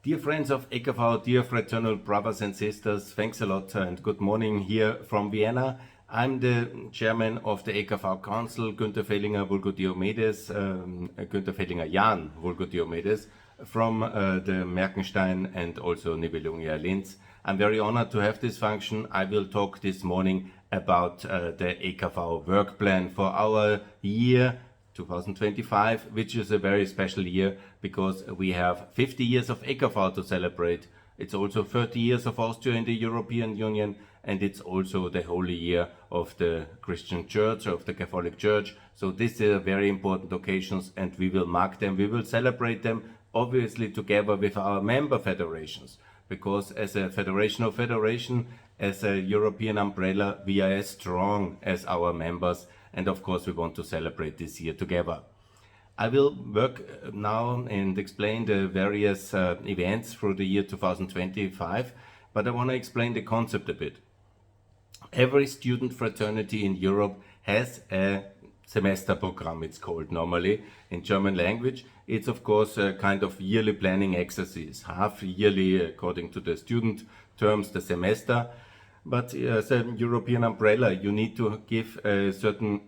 Dear friends of EKV, dear fraternal brothers and sisters, thanks a lot and good morning here from Vienna. I'm the chairman of the EKV Council, Günther Fellinger Vulgo Diomedes, Günther Fellinger Jan Vulgo Diomedes, from the Merkenstein and also Nibelungia Linz. I'm very honored to have this function. I will talk this morning about the EKV work plan for our year 2025, which is a very special year because we have 50 years of EKV to celebrate. It's also 30 years of Austria in the European Union, and it's also the holy year of the Christian Church, of the Catholic Church. So these are very important occasions, and we will mark them, we will celebrate them, obviously together with our member federations, because as a federation of federation, as a European umbrella, we are as strong as our members. And of course, we want to celebrate this year together. I will work now and explain the various events for the year 2025, but I want to explain the concept a bit. Every student fraternity in Europe has a semester program, it's called normally in German language. It's of course a kind of yearly planning exercise, half yearly according to the student terms, the semester. But as a European umbrella, you need to give certain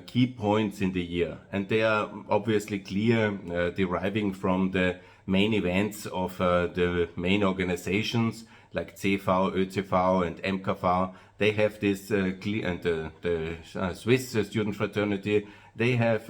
key points in the year, and they are obviously clear, deriving from the main events of the main organizations like CV, ÖCV and MKV. They have this clear, and the Swiss student fraternity, they have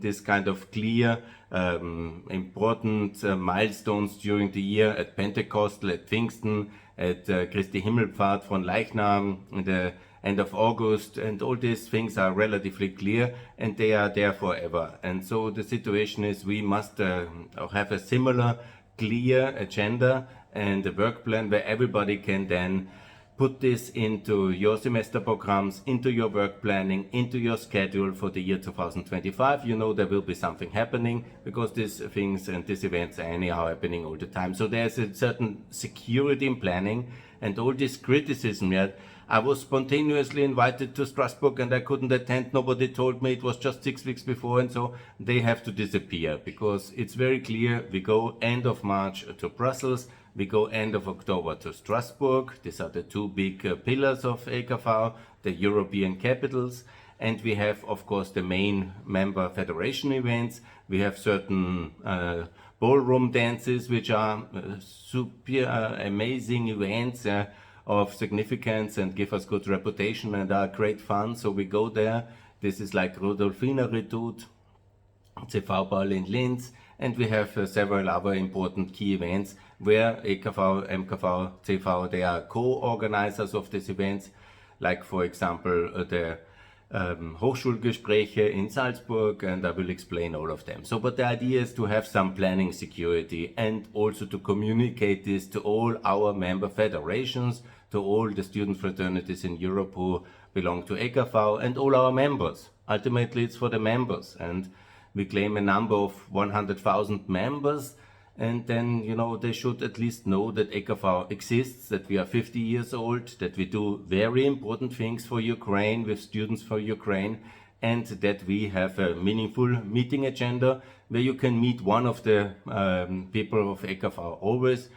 this kind of clear important milestones during the year at Pentecostal, at Pfingsten, at Christi Himmelfahrt von Leichnam, the end of August, and all these things are relatively clear and they are there forever. And so the situation is we must have a similar clear agenda and a work plan where everybody can then put this into your semester programs, into your work planning, into your schedule for the year 2025. You know there will be something happening because these things and these events are anyhow happening all the time. So there's a certain security in planning, and all this criticism. Yeah, I was spontaneously invited to Strasbourg and I couldn't attend. Nobody told me, it was just 6 weeks before, and so they have to disappear because it's very clear. We go end of March to Brussels. We go end of October to Strasbourg. These are the two big pillars of EKV, the European capitals. And we have, of course, the main member federation events. We have certain ballroom dances, which are super amazing events of significance and give us good reputation and are great fun. So we go there. This is like Rudolfina Redoute, CV Ball in Linz. And we have several other important key events where EKV, MKV, CV, they are co-organizers of these events, like for example the Hochschulgespräche in Salzburg, and I will explain all of them. So, but the idea is to have some planning security and also to communicate this to all our member federations, to all the student fraternities in Europe who belong to EKV and all our members. Ultimately, it's for the members, and we claim a number of 100,000 members, and then, you know, they should at least know that EKV exists, that we are 50 years old, that we do very important things for Ukraine, with students for Ukraine, and that we have a meaningful meeting agenda where you can meet one of the people of EKV always.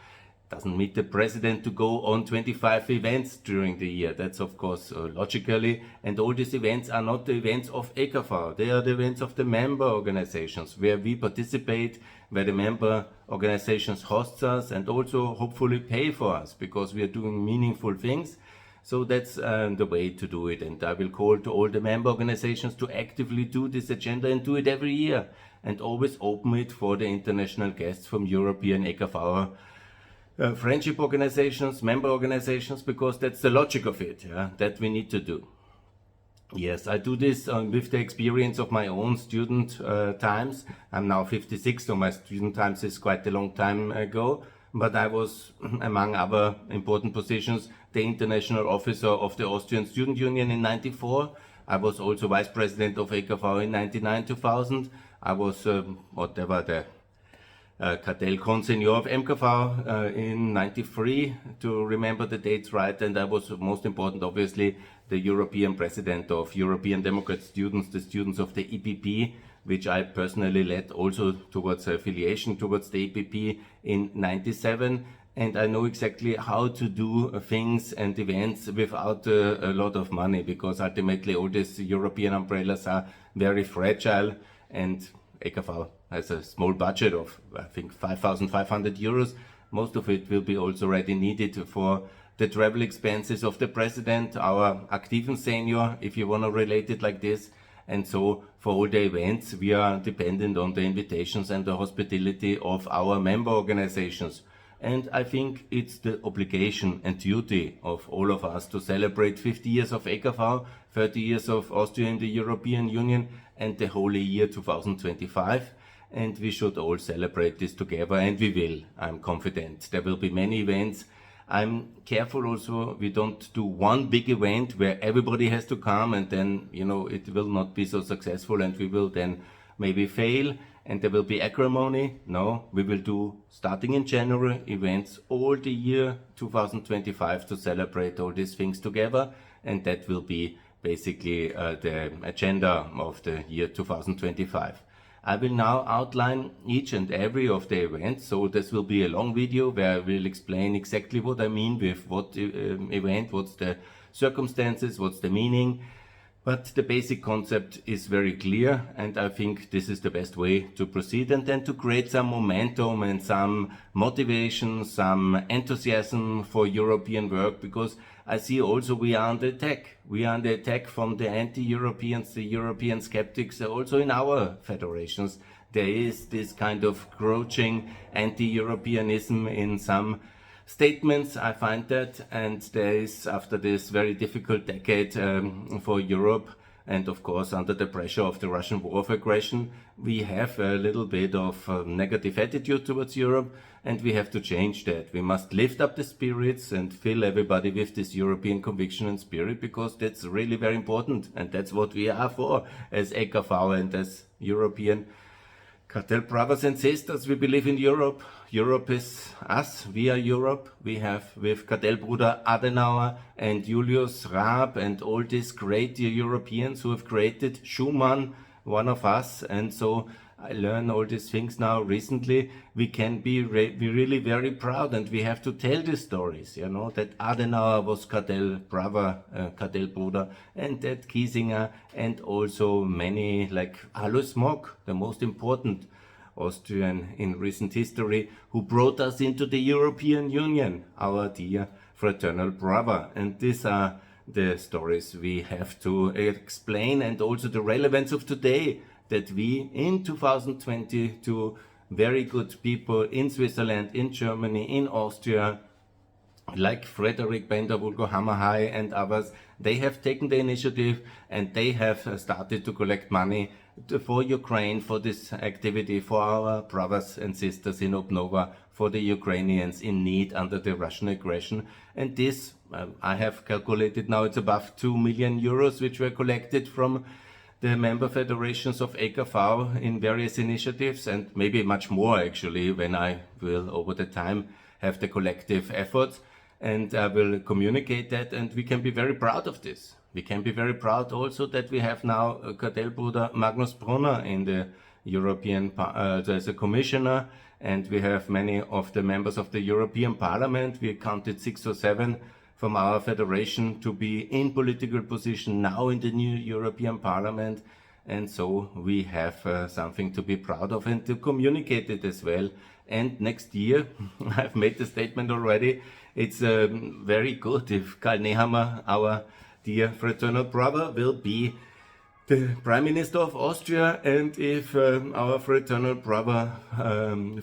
Doesn't meet the president to go on 25 events during the year. That's of course logically, and all these events are not the events of EKV. They are the events of the member organizations where we participate, where the member organizations host us and also hopefully pay for us because we are doing meaningful things. So that's the way to do it, and I will call to all the member organizations to actively do this agenda and do it every year, and always open it for the international guests from European EKV friendship organizations, member organizations, because that's the logic of it, yeah, that we need to do. Yes, I do this with the experience of my own student times. I'm now 56, so my student times is quite a long time ago, but I was, among other important positions, the international officer of the Austrian Student Union in '94. I was also vice president of EKV in '99-2000. I was whatever the Cartel Consenior of MKV in '93, to remember the dates right, and I was most important, obviously, the European president of European Democrat Students, the students of the EPP, which I personally led also towards affiliation towards the EPP in 97. And I know exactly how to do things and events without a lot of money, because ultimately all these European umbrellas are very fragile, and EKV has a small budget of, I think, 5,500 euros. Most of it will be also already needed for the travel expenses of the president, our Aktiven senior, if you want to relate it like this. And so for all the events, we are dependent on the invitations and the hospitality of our member organizations. And I think it's the obligation and duty of all of us to celebrate 50 years of EKV, 30 years of Austria in the European Union, and the Holy Year 2025. And we should all celebrate this together, and we will. I'm confident. There will be many events. I'm careful also, we don't do one big event where everybody has to come, and then, it will not be so successful, and we will then maybe fail, and there will be acrimony. No, we will do, starting in January, events all the year 2025 to celebrate all these things together, and that will be basically the agenda of the year 2025. I will now outline each and every of the events, so this will be a long video where I will explain exactly what I mean with what event, what's the circumstances, what's the meaning. But the basic concept is very clear, and I think this is the best way to proceed, and then to create some momentum and some motivation, some enthusiasm for European work, because I see also we are under attack. We are under attack from the anti-Europeans, the European skeptics, also in our federations. There is this kind of crouching anti-Europeanism in some statements, I find that, and there is, after this very difficult decade for Europe, and of course under the pressure of the Russian war of aggression, we have a little bit of negative attitude towards Europe, and we have to change that. We must lift up the spirits and fill everybody with this European conviction and spirit, because that's really very important, and that's what we are for as EKV and as European Cartel brothers and sisters. We believe in Europe. Europe is us. We are Europe. We have with Cartellbruder Adenauer and Julius Raab and all these great Europeans who have created Schumann, one of us. And so I learn all these things now recently. We can be really very proud, and we have to tell these stories, that Adenauer was Cartel brother, Cartellbruder, and that Kiesinger, and also many like Alois Mock, the most important Austrian in recent history, who brought us into the European Union, our dear fraternal brother. And these are the stories we have to explain, and also the relevance of today, that we in 2022, very good people in Switzerland, in Germany, in Austria, like Frederick Bender, Vulgo Hammerhai and others, they have taken the initiative, and they have started to collect money for Ukraine, for this activity, for our brothers and sisters in Obnova, for the Ukrainians in need under the Russian aggression. And this, I have calculated now, it's above 2 million euros, which were collected from the member federations of EKV in various initiatives, and maybe much more actually, when I will over the time have the collective efforts, and I will communicate that, and we can be very proud of this. We can be very proud also that we have now Cartellbruder Magnus Brunner in the European, as a commissioner, and we have many of the members of the European Parliament. We counted 6 or 7 from our federation to be in political position now in the new European Parliament, and so we have something to be proud of and to communicate it as well. And next year, I've made the statement already, it's very good if Karl Nehammer, our dear fraternal brother, will be the Prime Minister of Austria, and if our fraternal brother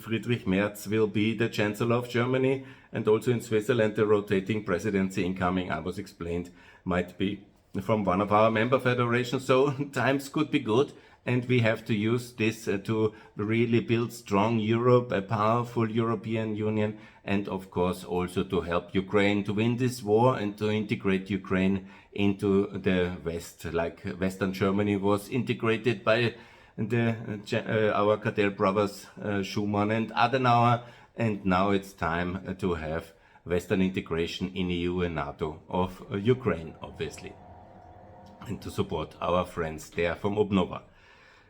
Friedrich Merz will be the Chancellor of Germany, and also in Switzerland the rotating presidency incoming, I was explained, might be from one of our member federations. So times could be good, and we have to use this to really build strong Europe, a powerful European Union, and of course also to help Ukraine to win this war and to integrate Ukraine into the West, like Western Germany was integrated by our Cartel brothers Schumann and Adenauer, and now it's time to have Western integration in EU and NATO of Ukraine, obviously, and to support our friends there from Obnova.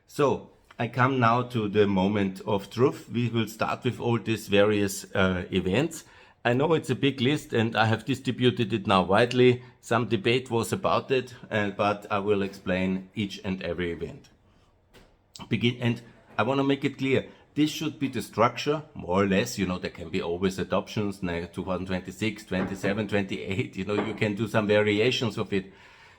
So, I come now to the moment of truth. We will start with all these various events. I know it's a big list and I have distributed it now widely. Some debate was about it, but I will explain each and every event. And I want to make it clear, this should be the structure, more or less. There can be always adoptions, 2026, 27, 28, you can do some variations of it.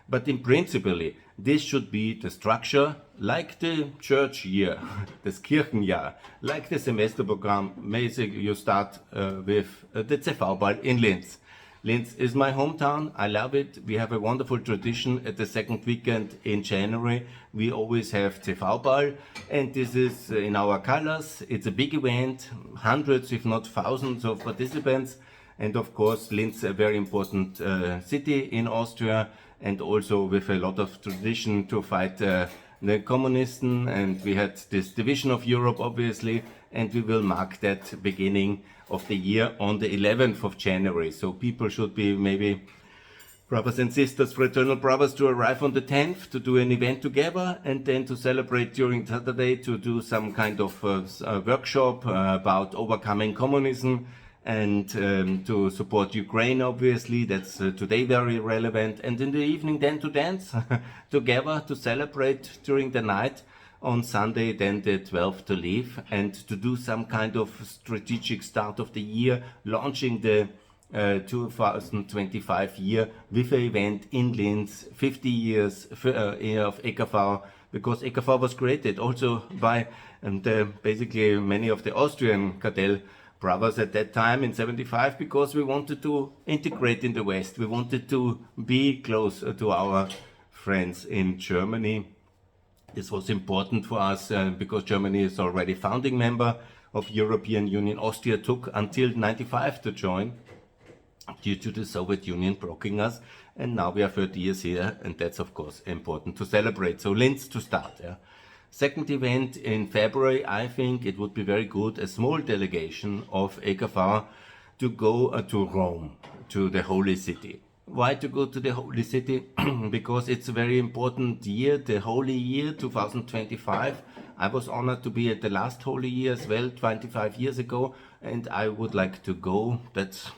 But in principle, this should be the structure, like the church year, das Kirchenjahr, like the semester program. Basically, you start with the CV-Ball in Linz. Linz is my hometown. I love it. We have a wonderful tradition. At the second weekend in January, we always have CV-Ball, and this is in our colors. It's a big event, hundreds, if not thousands of participants. And of course, Linz, a very important city in Austria, and also with a lot of tradition to fight the communists. And we had this division of Europe, obviously, and we will mark that beginning of the year on the 11th of January. So people should be maybe brothers and sisters, fraternal brothers, to arrive on the 10th to do an event together, and then to celebrate during Saturday, to do some kind of workshop about overcoming communism, and to support Ukraine, obviously. That's today very relevant. And in the evening then to dance together, to celebrate during the night. On Sunday then the 12th to leave, and to do some kind of strategic start of the year, launching the 2025 year with an event in Linz, 50 years of EKV, because EKV was created also by basically many of the Austrian cartel brothers at that time in 75, because we wanted to integrate in the West. We wanted to be close to our friends in Germany. This was important for us because Germany is already founding member of European Union. Austria took until 95 to join due to the Soviet Union blocking us, and now we are 30 years here, and that's of course important to celebrate. So Linz to start. Yeah. Second event in February, I think it would be very good, a small delegation of EKV to go to Rome, to the Holy City. Why to go to the Holy City? Because it's a very important year, the Holy Year 2025. I was honored to be at the last Holy Year as well, 25 years ago, and I would like to go. That's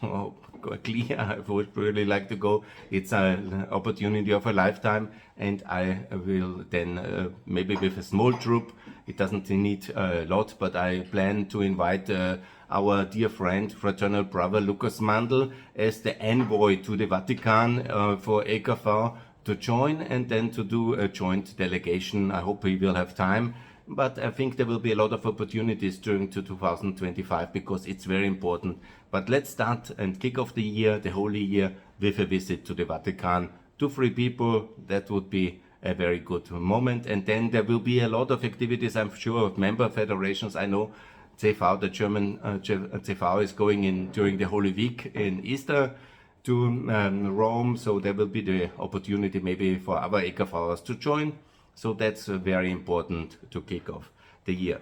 clear. I would really like to go. It's an opportunity of a lifetime, and I will then maybe with a small troop. It doesn't need a lot, but I plan to invite our dear friend, fraternal brother Lucas Mandl, as the envoy to the Vatican for EKV to join, and then to do a joint delegation. I hope he will have time, but I think there will be a lot of opportunities during 2025, because it's very important. But let's start and kick off the year, the Holy Year, with a visit to the Vatican. 2-3 people, that would be a very good moment. And then there will be a lot of activities, I'm sure, of member federations. I know CV, the German CV, is going in during the Holy Week in Easter to Rome, so there will be the opportunity maybe for other EKVers to join. So that's very important to kick off the year.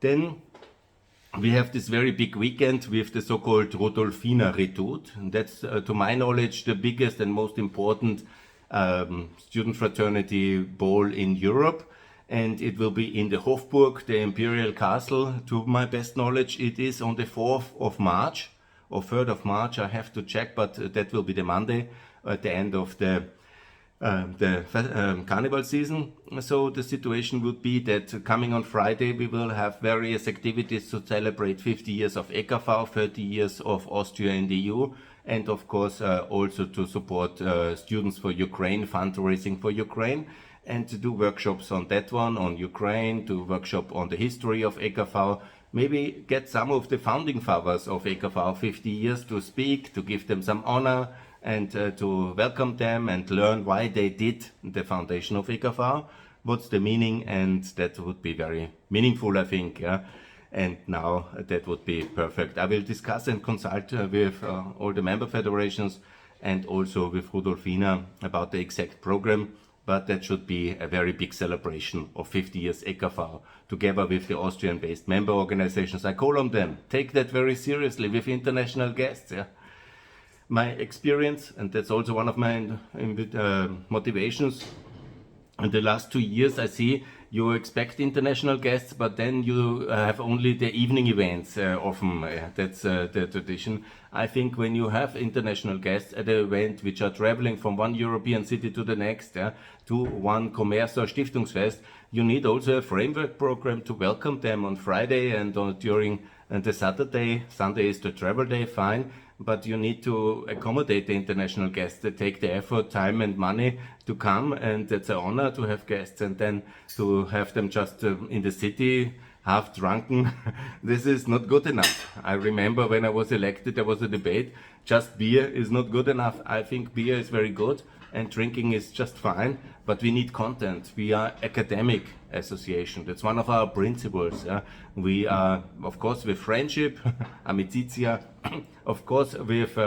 Then we have this very big weekend with the so-called Rudolfiner Redoute. That's, to my knowledge, the biggest and most important student fraternity ball in Europe. And it will be in the Hofburg, the Imperial Castle. To my best knowledge, it is on the 4th of March, or 3rd of March, I have to check, but that will be the Monday at the end of the carnival season. So the situation would be that coming on Friday, we will have various activities to celebrate 50 years of EKV, 30 years of Austria in the EU, and of course also to support students for Ukraine, fundraising for Ukraine, and to do workshops on that one, on Ukraine, to workshop on the history of EKV, maybe get some of the founding fathers of EKV 50 years to speak, to give them some honor, and to welcome them and learn why they did the foundation of EKV, what's the meaning, and that would be very meaningful, I think. Yeah? And now that would be perfect. I will discuss and consult with all the member federations and also with Rudolfina about the exact program. But that should be a very big celebration of 50 years EKV, together with the Austrian-based member organizations. I call on them. Take that very seriously with international guests. Yeah? My experience, and that's also one of my motivations, in the last 2 years, I see You expect international guests, but then you have only the evening events often. That's the tradition. I think when you have international guests at an event which are traveling from one European city to the next, to one Commerz or Stiftungsfest, you need also a framework program to welcome them on Friday and during the Saturday. Sunday is the travel day, fine. But you need to accommodate the international guests that take the effort, time and money to come, and it's an honor to have guests, and then to have them just in the city half drunken. This is not good enough. I remember when I was elected there was a debate, just beer is not good enough. I think beer is very good and drinking is just fine, but we need content. We are academic association. That's one of our principles. We are, of course, with friendship, amicizia, of course, with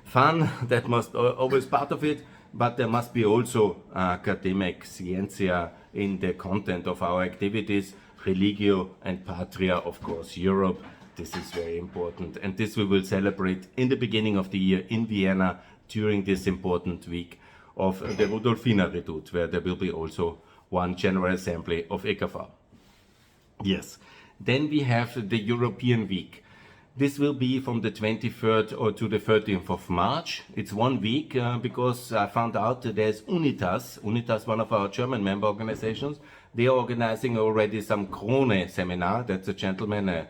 fun, that must always part of it, but there must be also academic scientia in the content of our activities, religio and patria, of course, Europe. This is very important, and this we will celebrate in the beginning of the year in Vienna during this important week of the Rudolfina Redoute, where there will be also one General Assembly of EKV. Yes, then we have the European Week. This will be from the 23rd or to the 13th of March. It's 1 week because I found out that there's Unitas, one of our German member organizations. They are organizing already some Krone seminar. That's a gentleman, a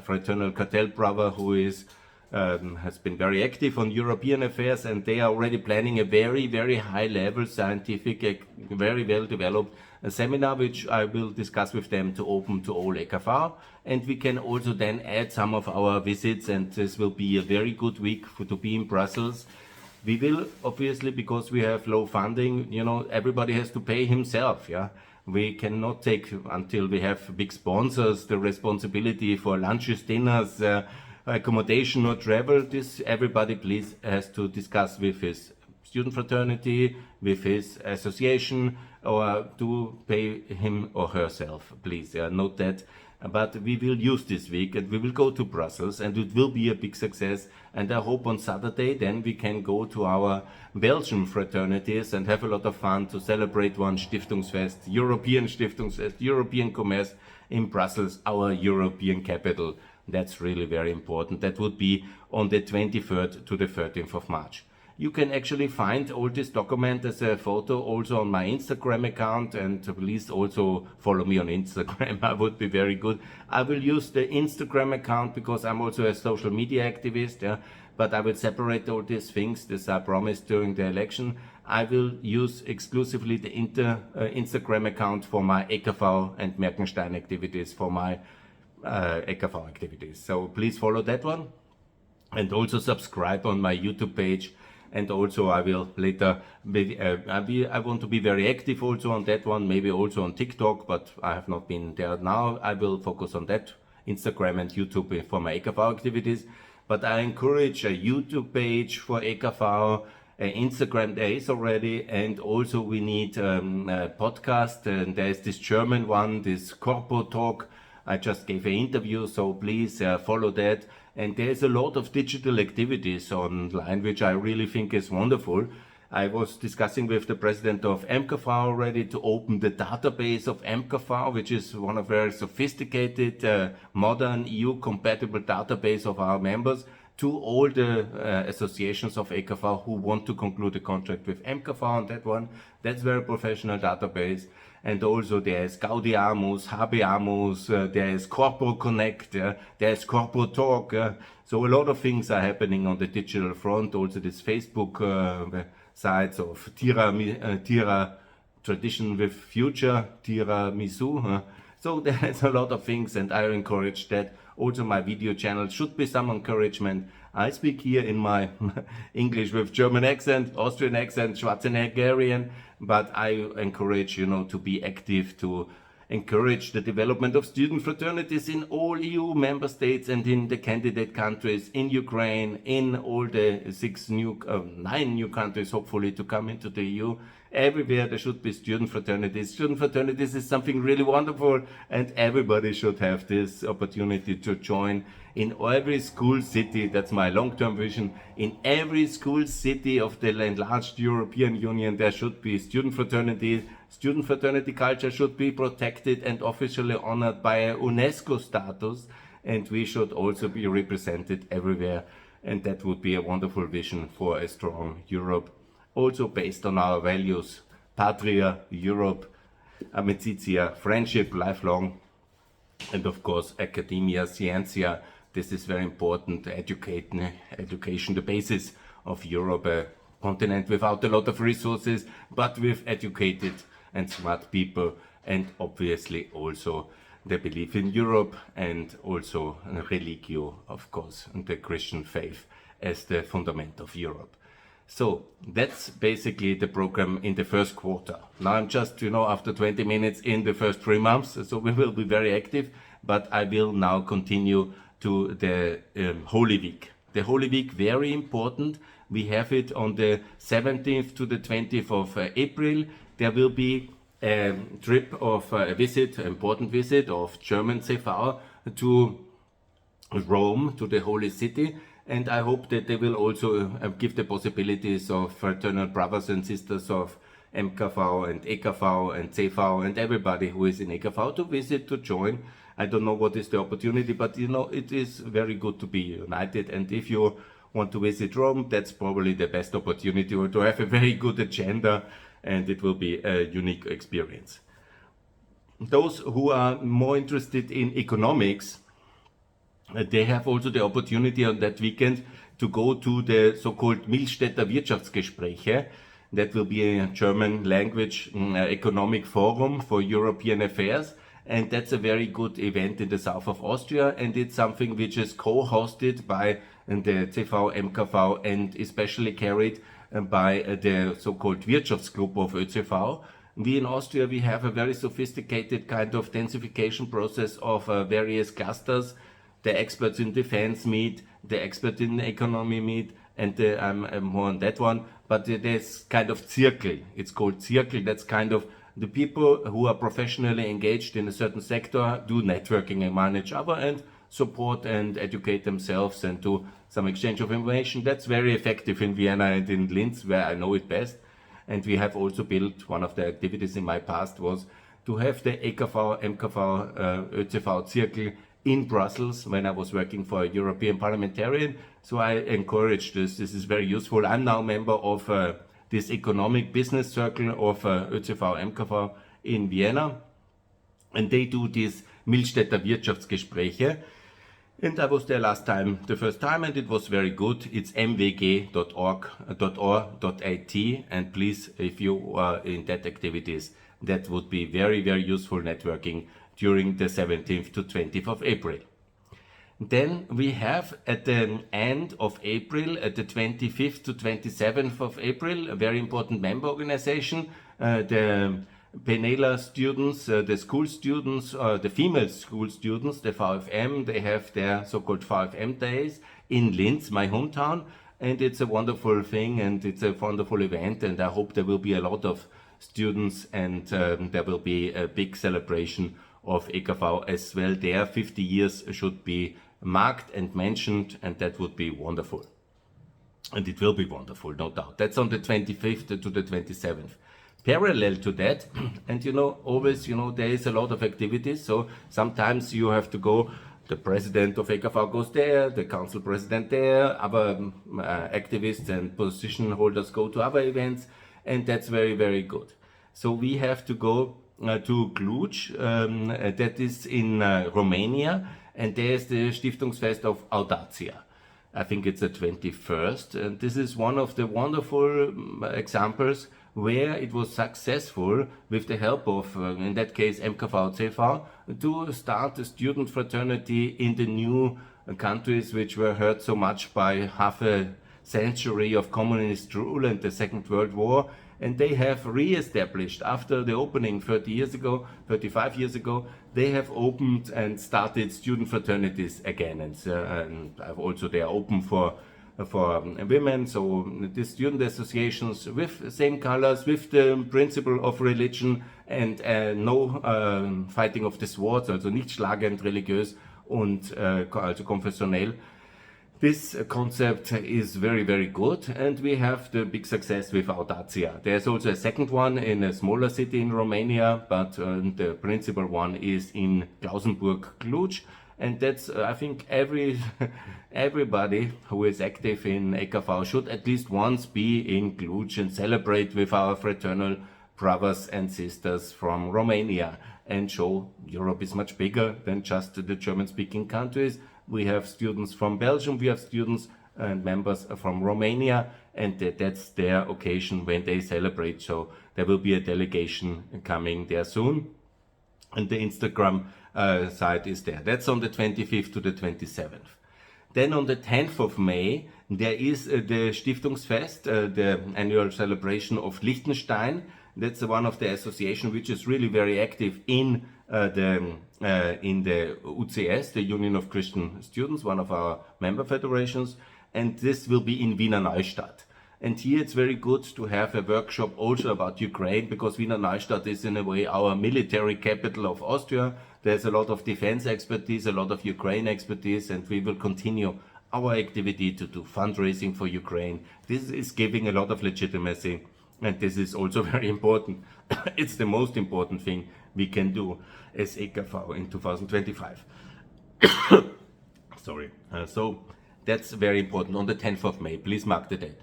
fraternal cartel brother who is has been very active on European affairs, and they are already planning a very, very high level scientific, very well developed seminar, which I will discuss with them to open to all EKV. And we can also then add some of our visits, and this will be a very good week to be in Brussels. We will, obviously, because we have low funding, everybody has to pay himself, yeah. We cannot take, until we have big sponsors, the responsibility for lunches, dinners, accommodation or travel. This everybody please has to discuss with his student fraternity, with his association, or to pay him or herself, please. Note that. But we will use this week and we will go to Brussels, and it will be a big success. And I hope on Saturday then we can go to our Belgian fraternities and have a lot of fun to celebrate one Stiftungsfest, European Commerz in Brussels, our European capital. That's really very important. That would be on the 23rd to the 13th of March. You can actually find all this document as a photo also on my Instagram account, and please also follow me on Instagram. I would be very good. I will use the Instagram account because I'm also a social media activist, but I will separate all these things. This I promised during the election. I will use exclusively the Instagram account for my EKV and Merkenstein activities, for my EKV activities. So please follow that one, and also subscribe on my YouTube page. And also I will later I want to be very active also on that one, maybe also on TikTok, but I have not been there now. I will focus on that, Instagram and YouTube, for my EKV activities. But I encourage a YouTube page for EKV. Instagram there is already, and also we need a podcast, and there is this German one, this Corpo Talk. I just gave an interview, so please follow that. And there's a lot of digital activities online, which I really think is wonderful. I was discussing with the president of MKV already to open the database of MKV, which is one of very sophisticated, modern EU-compatible database of our members, to all the associations of EKV who want to conclude a contract with MKV on that one. That's very professional database. And also there is Gaudiamus, Habeamus, there is Corpo Connect, there is Corpo Talk. So a lot of things are happening on the digital front. Also this Facebook sites of Tira Tradition with Future, Tiramisu. So there's a lot of things, and I encourage that. Also my video channel should be some encouragement. I speak here in my English with German accent, Austrian accent, Schwarzeneggerian, but I encourage, to be active, to encourage the development of student fraternities in all EU member states and in the candidate countries, in Ukraine, in all the 9 new countries, hopefully, to come into the EU. Everywhere there should be student fraternities. Student fraternities is something really wonderful, and everybody should have this opportunity to join in every school city, that's my long-term vision, in every school city of the enlarged European Union, there should be student fraternity. Student fraternity culture should be protected and officially honored by a UNESCO status, and we should also be represented everywhere. And that would be a wonderful vision for a strong Europe, also based on our values: Patria, Europe, amicizia, friendship, lifelong, and of course academia, scientia. This is very important. Education, the basis of Europe, a continent without a lot of resources, but with educated and smart people, and obviously also the belief in Europe, and also religio, of course, and the Christian faith as the fundament of Europe. So that's basically the program in the first quarter. Now I'm just, after 20 minutes in the first 3 months, so we will be very active, but I will now continue to the Holy Week. The Holy Week, very important. We have it on the 17th to the 20th of April. There will be a trip of a visit, important visit of German CV to Rome, to the Holy City. And I hope that they will also give the possibilities of fraternal brothers and sisters of MKV and EKV and CV and everybody who is in EKV to visit, to join. I don't know what is the opportunity, but it is very good to be united. And if you want to visit Rome, that's probably the best opportunity, or to have a very good agenda, and it will be a unique experience. Those who are more interested in economics, they have also the opportunity on that weekend to go to the so-called Millstätter Wirtschaftsgespräche. That will be a German language economic forum for European affairs. And that's a very good event in the south of Austria. And it's something which is co-hosted by the CV, MKV, and especially carried by the so-called Wirtschaftsgruppe of ÖCV. We in Austria, we have a very sophisticated kind of densification process of various clusters. The experts in defense meet, the experts in economy meet, and I'm more on that one. But there's kind of circle. It's called circle. That's kind of the people who are professionally engaged in a certain sector do networking among each other and support and educate themselves and do some exchange of information. That's very effective in Vienna and in Linz, where I know it best. And we have also built, one of the activities in my past was to have the EKV, MKV, ÖCV circle in Brussels when I was working for a European parliamentarian. So I encourage this. This is very useful. I'm now a member of this economic business circle of ÖCV, MKV in Vienna. And they do these Millstätter Wirtschaftsgespräche. And I was there the first time, and it was very good. It's mwg.org.at, and please, if you are in that activities, that would be very, very useful networking during the 17th to 20th of April. Then we have at the end of April, at the 25th to 27th of April, a very important member organization, the Penela students, the school students, the female school students, the VFM, they have their so-called VFM days in Linz, my hometown, and it's a wonderful thing and it's a wonderful event, and I hope there will be a lot of students, and there will be a big celebration of EKV as well. Their 50 years should be marked and mentioned, and that would be wonderful. And it will be wonderful, no doubt. That's on the 25th to the 27th. Parallel to that, and always, there is a lot of activities, so sometimes you have to go, the president of EKV goes there, the council president there, other activists and position holders go to other events, and that's very, very good. So we have to go to Cluj, that is in Romania, and there's the Stiftungsfest of Audacia. I think it's the 21st, and this is one of the wonderful examples where it was successful with the help of, in that case, MKV, CV, to start a student fraternity in the new countries which were hurt so much by half a century of communist rule and the Second World War. And they have re-established, after the opening 35 years ago, they have opened and started student fraternities again. And also they are open for women, so the student associations with same colors, with the principle of religion and no fighting of the swords, also nicht schlagend religiös und also konfessionell. This concept is very, very good, and we have the big success with Audacia. There's also a second one in a smaller city in Romania, but the principal one is in Klausenburg, Cluj, and that's, I think, everybody who is active in EKV should at least once be in Cluj and celebrate with our fraternal brothers and sisters from Romania and show Europe is much bigger than just the German-speaking countries. We have students from Belgium, we have students and members from Romania, and that's their occasion when they celebrate. So there will be a delegation coming there soon, and the Instagram site is there. That's on the 25th to the 27th. Then on the 10th of May, there is the Stiftungsfest, the annual celebration of Liechtenstein. That's one of the association which is really very active in the UCS, the Union of Christian Students, one of our member federations, and this will be in Wiener Neustadt. And here it's very good to have a workshop also about Ukraine, because Wiener Neustadt is in a way our military capital of Austria. There's a lot of defense expertise, a lot of Ukraine expertise, and we will continue our activity to do fundraising for Ukraine. This is giving a lot of legitimacy, and this is also very important. It's the most important thing we can do as EKV in 2025. Sorry. So that's very important on the 10th of May. Please mark the date.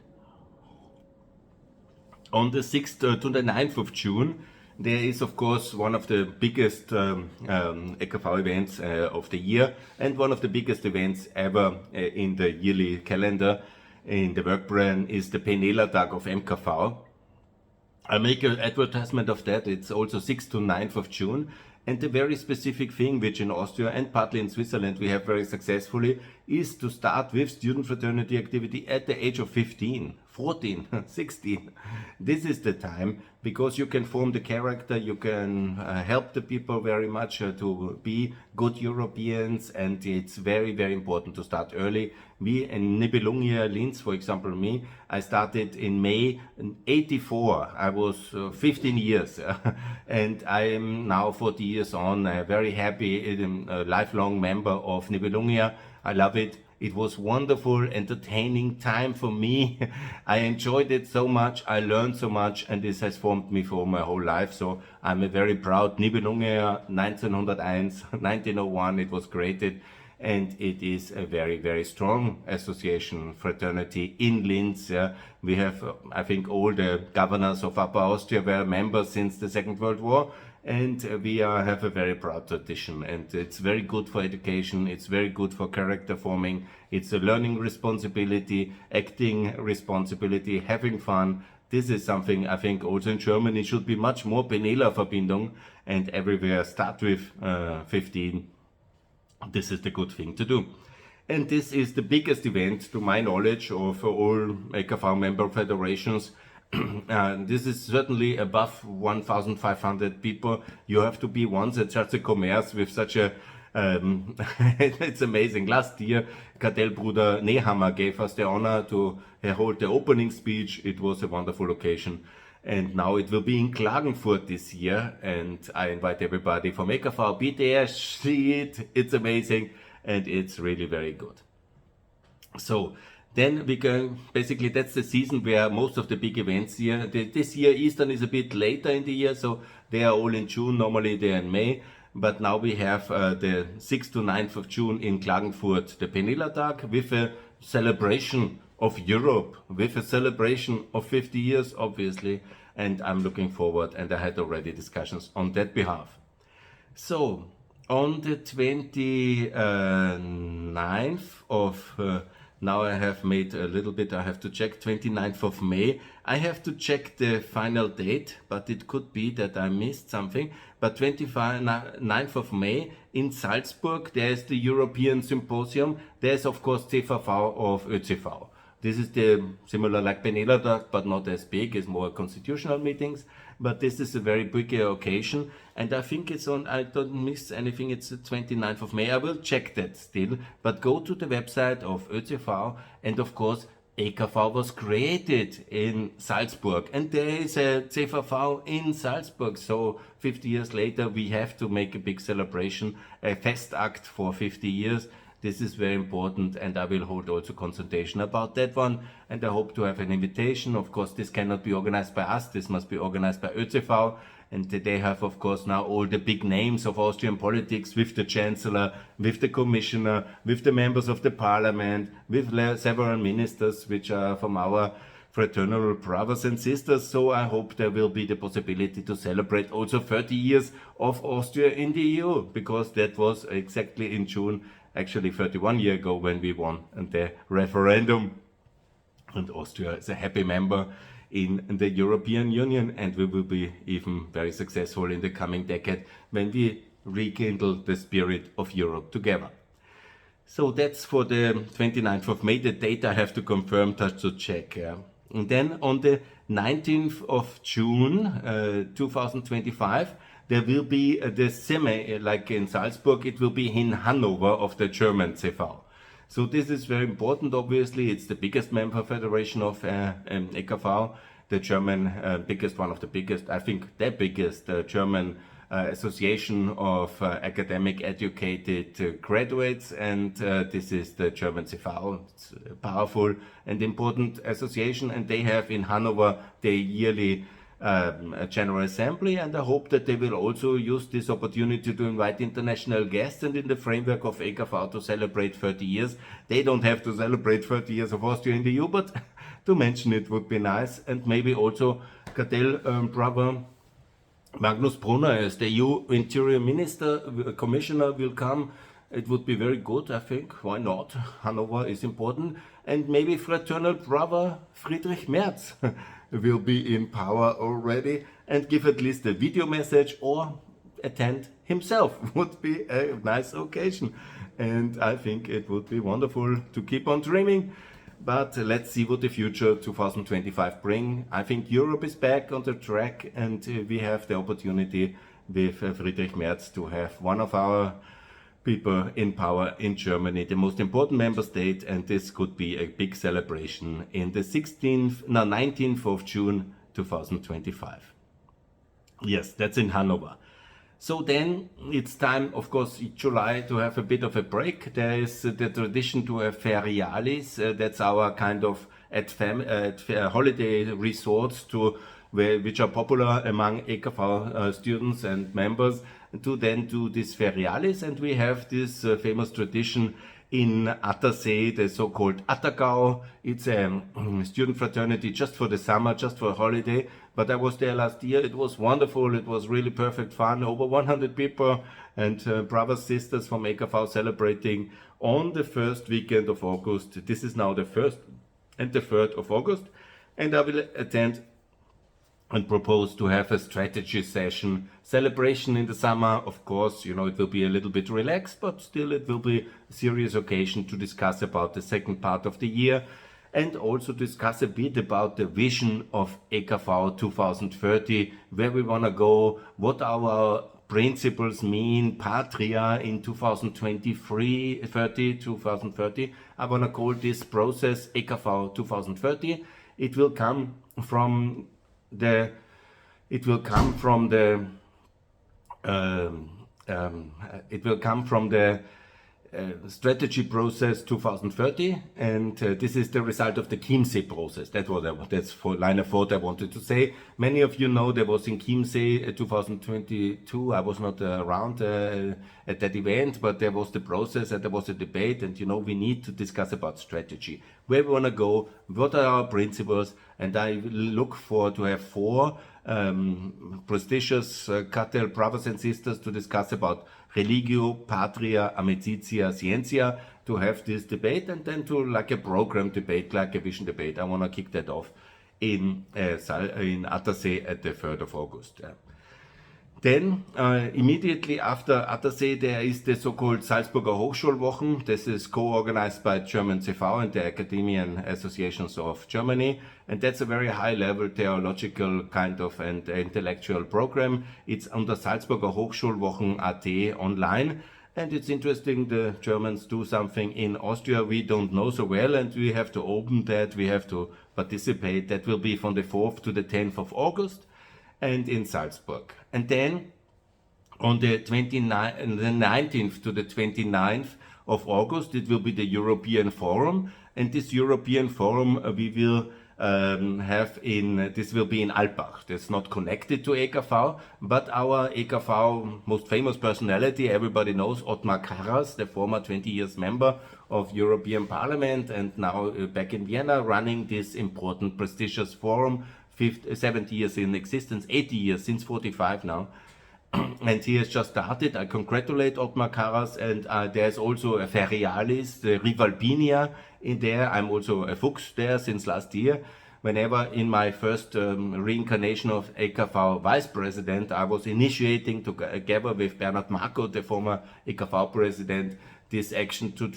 On the 6th to the 9th of June, there is, of course, one of the biggest EKV events of the year, and one of the biggest events ever in the yearly calendar in the workplan is the Penela-Tag of MKV. I make an advertisement of that. It's also 6th to 9th of June. And the very specific thing, which in Austria and partly in Switzerland we have very successfully, is to start with student fraternity activity at the age of 15, 14, 16. This is the time, because you can form the character, you can help the people very much to be good Europeans, and it's very, very important to start early. We in Nibelungia, Linz, for example, I started in May 84. I was 15 years and I am now 40 years on, very happy, a lifelong member of Nibelungia. I love it. It was wonderful, entertaining time for me. I enjoyed it so much, I learned so much, and this has formed me for my whole life. So I'm a very proud Nibelungia 1901, 1901 it was created. And it is a very, very strong association, fraternity in Linz. We have, I think, all the governors of Upper Austria were members since the Second World War, and we have a very proud tradition. And it's very good for education, it's very good for character forming, it's a learning responsibility, acting responsibility, having fun. This is something I think also in Germany should be much more Penela-Verbindung, and everywhere start with 15. This is the good thing to do. And this is the biggest event, to my knowledge, of all EKV member federations. This is certainly above 1,500 people. You have to be once at such a commerce with such a... it's amazing. Last year, Kartellbruder Nehammer gave us the honor to hold the opening speech. It was a wonderful occasion. And now it will be in Klagenfurt this year, and I invite everybody from EKV, be there, see it, it's amazing, and it's really very good. So then we can, basically that's the season where most of the big events here, this year Eastern is a bit later in the year, so they are all in June, normally they are in May, but now we have the 6th to 9th of June in Klagenfurt, the Penela-Tag, with a celebration of Europe, with a celebration of 50 years, obviously, and I'm looking forward, and I had already discussions on that behalf. So, on the 29th of, now I have made a little bit, I have to check, 29th of May, I have to check the final date, but it could be that I missed something, but 29th of May in Salzburg, there's the European Symposium, there's of course CVV of ÖCV. This is the similar like Penela-Tag, but not as big, it's more constitutional meetings. But this is a very big occasion, and I think it's on, I don't miss anything, it's the 29th of May. I will check that still, but go to the website of ÖCV and of course EKV was created in Salzburg, and there is a CVV in Salzburg. So 50 years later, we have to make a big celebration, a Festakt for 50 years. This is very important, and I will hold also consultation about that one. And I hope to have an invitation. Of course, this cannot be organized by us. This must be organized by ÖCV. And they have, of course, now all the big names of Austrian politics with the Chancellor, with the Commissioner, with the members of the Parliament, with several ministers, which are from our fraternal brothers and sisters. So I hope there will be the possibility to celebrate also 30 years of Austria in the EU, because that was exactly in June, actually 31 years ago, when we won the referendum. And Austria is a happy member in the European Union, and we will be even very successful in the coming decade when we rekindle the spirit of Europe together. So that's for the 29th of May, the date I have to confirm, just to check. And then on the 19th of June 2025, there will be the semi, like in Salzburg, it will be in Hanover of the German CV. So this is very important. Obviously, it's the biggest member federation of EKV, the German biggest, one of the biggest, I think the biggest German association of academic educated graduates, and this is the German CV. It's a powerful and important association, and they have in Hanover their yearly General Assembly, and I hope that they will also use this opportunity to invite international guests, and in the framework of EKV to celebrate 30 years. They don't have to celebrate 30 years of Austria in the EU, but to mention it would be nice. And maybe also Cartel brother Magnus Brunner as the EU Interior Minister, Commissioner, will come. It would be very good, I think. Why not? Hanover is important. And maybe fraternal brother Friedrich Merz will be in power already and give at least a video message or attend himself. Would be a nice occasion. And I think it would be wonderful to keep on dreaming. But let's see what the future 2025 bring. I think Europe is back on the track, and we have the opportunity with Friedrich Merz to have one of our people in power in Germany, the most important member state, and this could be a big celebration in the 19th of June 2025. Yes, that's in Hanover. So then it's time, of course, in July to have a bit of a break. There is the tradition to have ferialis. That's our kind of holiday resorts which are popular among EKV students and members, to then do this ferialis. And we have this famous tradition in Attersee, the so-called Attergau. It's a student fraternity just for the summer, just for a holiday. But I was there last year. It was wonderful. It was really perfect fun. Over 100 people and brothers, sisters from EKV celebrating on the first weekend of August. This is now the 1st and the 3rd of August. And I will attend and propose to have a strategy session celebration in the summer. Of course, you know, it will be a little bit relaxed, but still it will be a serious occasion to discuss about the second part of the year, and also discuss a bit about the vision of EKV 2030, where we want to go, what our principles mean, Patria in 2030. I want to call this process EKV 2030. It will come from the strategy process 2030, and this is the result of the Chiemsee process. That's for line of thought I wanted to say. Many of you know there was in Chiemsee 2022. I was not around at that event, but there was the process and there was a debate, and you know, we need to discuss about strategy, where we want to go, what are our principles, and I look for to have 4 prestigious cartel brothers and sisters to discuss about religio, patria, amicizia, scientia, to have this debate, and then to like a program debate, like a vision debate. I want to kick that off in Attersee at the 3rd of August. Then immediately after Attersee there is the so-called Salzburger Hochschulwochen. This is co-organized by German CV and the Academian Associations of Germany, and that's a very high-level theological kind of and intellectual program. It's under Salzburger Hochschulwochen.at online, And it's interesting, the Germans do something in Austria we don't know so well, and we have to open that, we have to participate. That will be from the 4th to the 10th of August and in Salzburg. And then on the 19th to the 29th of August, it will be the European Forum. And this European Forum we will this will be in Alpbach. That's not connected to EKV, but our EKV most famous personality, everybody knows, Ottmar Karas, the former 20 years member of European Parliament and now back in Vienna running this important prestigious forum, 70 years in existence, 80 years, since 45 now. And he has just started. I congratulate Ottmar Karas, and there's also a Ferialis, the Rivalpinia in there. I'm also a Fuchs there since last year. Whenever in my first reincarnation of EKV Vice President, I was initiating together with Bernhard Marko, the former EKV President, this action to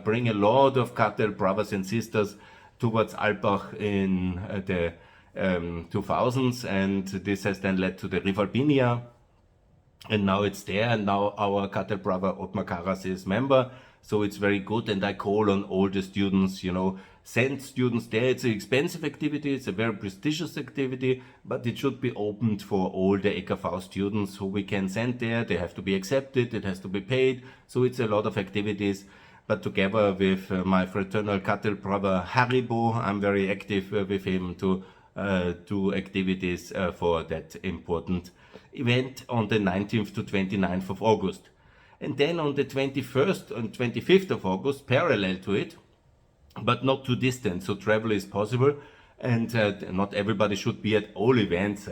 bring a lot of cartel brothers and sisters towards Alpbach in the 2000s, and this has then led to the Rivalpinia. And now it's there, and now our cartel brother Ottmar Karas is member, so it's very good. And I call on all the students, send students there. It's an expensive activity, it's a very prestigious activity, but it should be opened for all the EKV students who we can send there. They have to be accepted, it has to be paid, so it's a lot of activities. But together with my fraternal cartel brother Haribo, I'm very active with him to do activities for that important event on the 19th to 29th of August. And then on the 21st and 25th of August, parallel to it, but not too distant, so travel is possible, and not everybody should be at all events,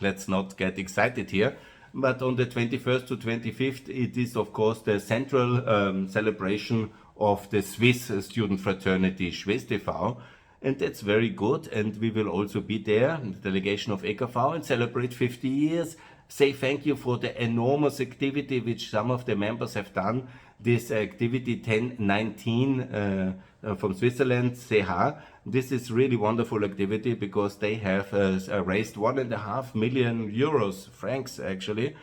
let's not get excited here. But on the 21st to 25th, it is of course the central celebration of the Swiss student fraternity Schwestv, and that's very good. And we will also be there in the delegation of EKV and celebrate 50 years. Say thank you for the enormous activity which some of the members have done. This activity 1019 from Switzerland, CH. This is really wonderful activity because they have raised 1.5 million euros, francs actually,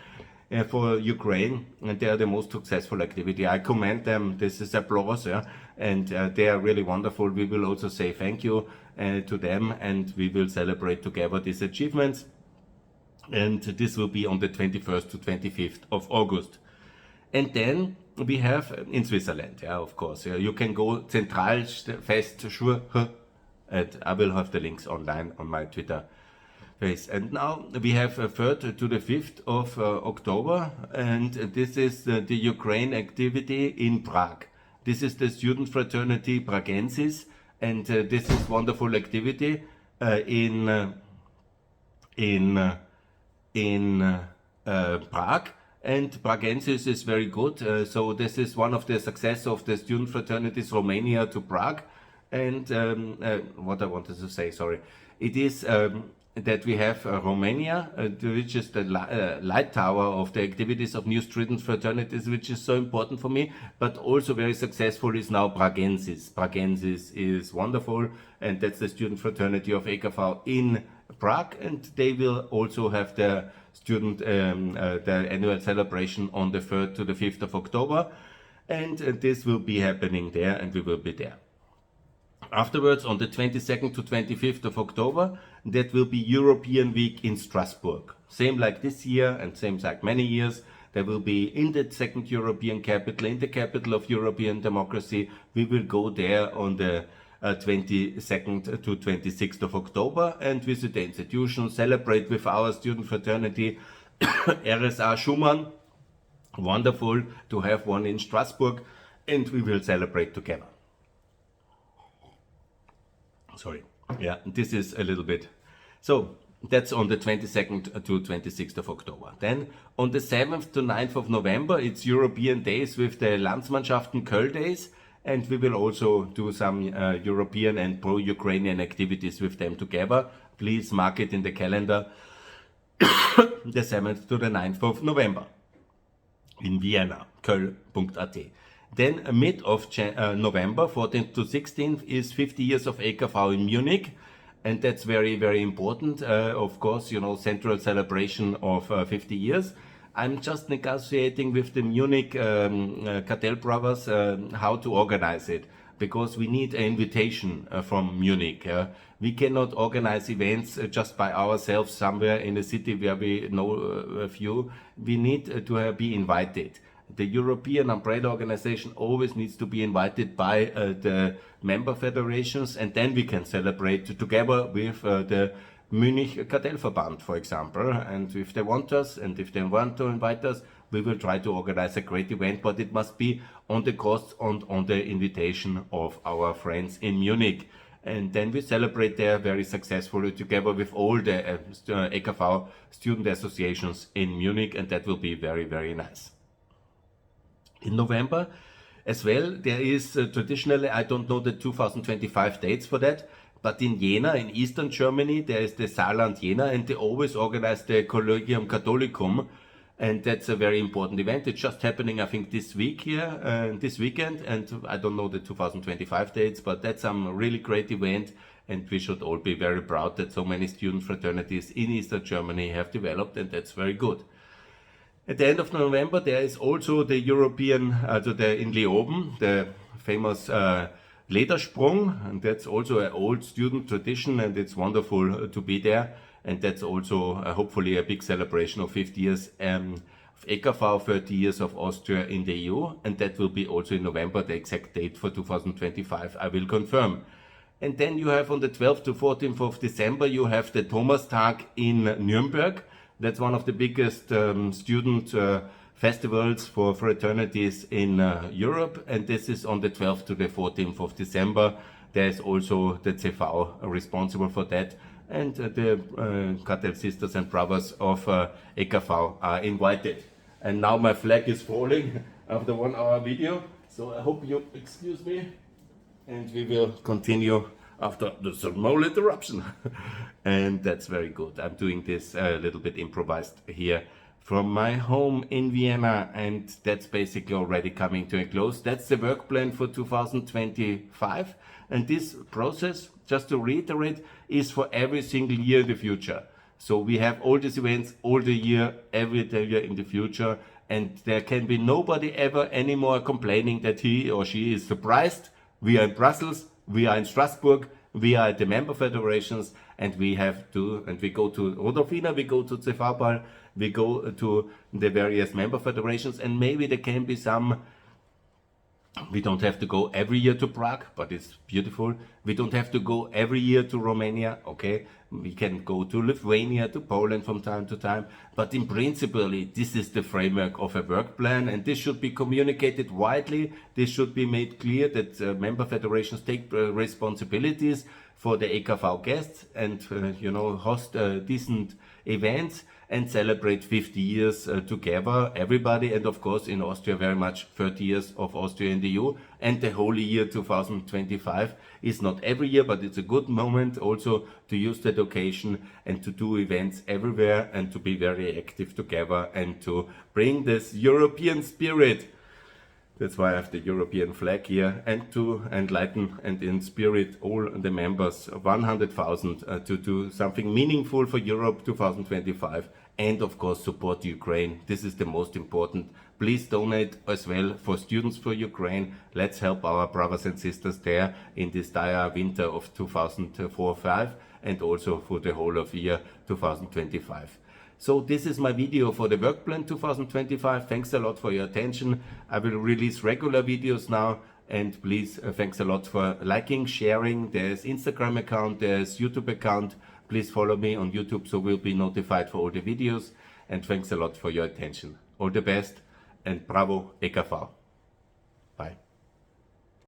for Ukraine, and they are the most successful activity. I commend them. This is applause, and they are really wonderful. We will also say thank you to them, and we will celebrate together these achievements. And this will be on the 21st to 25th of August. And then we have in Switzerland, of course. You can go Zentralfest Schur, and I will have the links online on my Twitter face. And now we have 3rd to the 5th of October, and this is the Ukraine activity in Prague. This is the student fraternity Pragensis, and this is wonderful activity in Prague, and Pragensis is very good. So this is one of the success of the student fraternities Romania to Prague. And what I wanted to say, sorry, it is that we have Romania, which is the light tower of the activities of new student fraternities, which is so important for me, but also very successful is now Pragensis. Pragensis is wonderful, and that's the student fraternity of EKV in Prague, and they will also have their their annual celebration on the 3rd to the 5th of October, and this will be happening there, and we will be there. Afterwards, on the 22nd to 25th of October, that will be European Week in Strasbourg. Same like this year and same like many years. There will be in the second European capital, in the capital of European democracy. We will go there on the 22nd to 26th of October and visit the institution, celebrate with our student fraternity, RSA Schumann. Wonderful to have one in Strasbourg, and we will celebrate together. Sorry, this is a little bit. So that's on the 22nd to 26th of October. Then on the 7th to 9th of November, it's European Days with the Landsmannschaften Köln Days, and we will also do some European and pro-Ukrainian activities with them together. Please mark it in the calendar, the 7th to the 9th of November in Vienna, köln.at. Then mid of November, 14th to 16th, is 50 years of EKV in Munich. And that's very, very important. Of course, central celebration of 50 years. I'm just negotiating with the Munich Cartel Brothers how to organize it, because we need an invitation from Munich. We cannot organize events just by ourselves somewhere in a city where we know a few. We need to be invited. The European umbrella organization always needs to be invited by the member federations, and then we can celebrate together with the Munich Kartellverband, for example. And if they want us, and if they want to invite us, we will try to organize a great event, but it must be on the cost and on the invitation of our friends in Munich. And then we celebrate there very successfully together with all the EKV student associations in Munich, and that will be very, very nice. In November as well, there is traditionally, I don't know the 2025 dates for that, but in Jena, in Eastern Germany, there is the Saarland Jena, and they always organize the Collegium Catholicum, and that's a very important event. It's just happening, I think, this week here, this weekend, and I don't know the 2025 dates, but that's a really great event, and we should all be very proud that so many student fraternities in Eastern Germany have developed, and that's very good. At the end of November, there is also the European, in Leoben, the famous Ledersprung, and that's also an old student tradition, and it's wonderful to be there. And that's also hopefully a big celebration of 50 years of EKV, 30 years of Austria in the EU, and that will be also in November. The exact date for 2025 I will confirm. And then you have on the 12th to 14th of December, you have the Thomastag in Nuremberg. That's one of the biggest student festivals for fraternities in Europe, and this is on the 12th to the 14th of December. There's also the CV responsible for that, and the Cartel Sisters and Brothers of EKV are invited. And now my flag is falling after 1 hour video, so I hope you excuse me, and we will continue after the small interruption. And that's very good. I'm doing this a little bit improvised here from my home in Vienna, and that's basically already coming to a close. That's the work plan for 2025, and this process, just to reiterate, is for every single year in the future. So we have all these events all the year, every year in the future, and there can be nobody ever anymore complaining that he or she is surprised. We are in Brussels, we are in Strasbourg, we are at the member federations, and we go to Rodolfina, we go to CVBAL, we go to the various member federations, and maybe there can be some. We don't have to go every year to Prague, but it's beautiful. We don't have to go every year to Romania, okay? We can go to Lithuania, to Poland from time to time. But in principle, this is the framework of a work plan, and this should be communicated widely. This should be made clear that member federations take responsibilities for the EKV guests and, host decent events and celebrate 50 years together, everybody, and of course in Austria very much 30 years of Austria in the EU, and the whole year 2025 is not every year, but it's a good moment also to use that occasion and to do events everywhere and to be very active together and to bring this European spirit. That's why I have the European flag here, and to enlighten and inspire all the members, 100,000, to do something meaningful for Europe 2025, and of course support Ukraine. This is the most important. Please donate as well for Students for Ukraine. Let's help our brothers and sisters there in this dire winter of 2004-05, and also for the whole of year 2025. So this is my video for the work plan 2025. Thanks a lot for your attention. I will release regular videos now, and please thanks a lot for liking, sharing. There's Instagram account, there's YouTube account. Please follow me on YouTube so we'll be notified for all the videos, and thanks a lot for your attention. All the best, and bravo EKV. Bye.